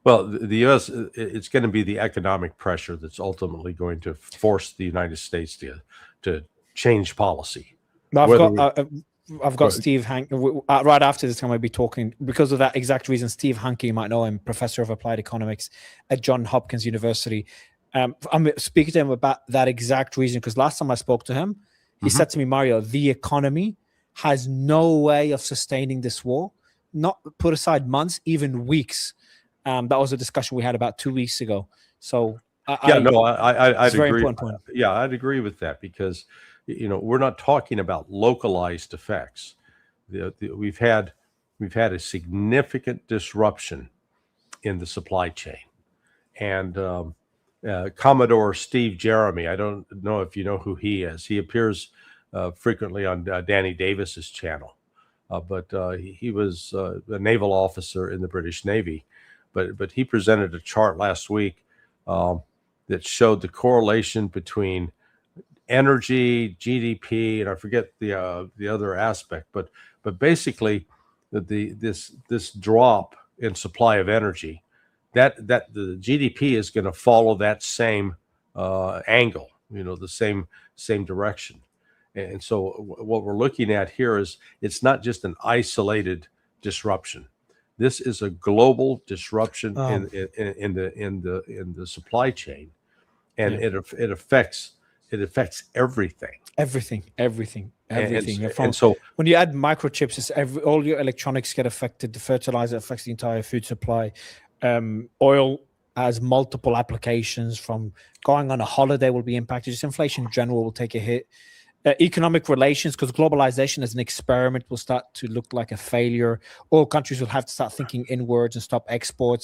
Well, the U.S. It's going to be the economic pressure that's ultimately going to force the United States to change policy. But Whether we, I've got Steve Hank right after this. I'm going to be talking because of that exact reason. Steve Hanke, you might know him, professor of applied economics at Johns Hopkins University. I'm speaking to him about that exact reason because last time I spoke to him, he said to me, Mario, the economy has no way of sustaining this war. Not put aside months, even weeks. That was a discussion we had about 2 weeks ago. So I'd very agree. important point. Yeah, I'd agree with that because we're not talking about localized effects. We've had a significant disruption in the supply chain, and Commodore Steve Jeremy. I don't know if you know who he is. He appears frequently on Danny Davis's channel, but he was a naval officer in the British Navy. But he presented a chart last week that showed the correlation between energy, GDP, and I forget the other aspect. But basically, this drop in supply of energy, that the GDP is going to follow that same angle, the same direction. And so what we're looking at here is it's not just an isolated disruption. This is a global disruption in the supply chain, and it affects everything. Everything. And so when you add microchips, all your electronics get affected. The fertilizer affects the entire food supply. Oil has multiple applications. From going on a holiday will be impacted. Just inflation in general will take a hit. Economic relations, because globalization as an experiment will start to look like a failure. All countries will have to start thinking inwards and stop exports.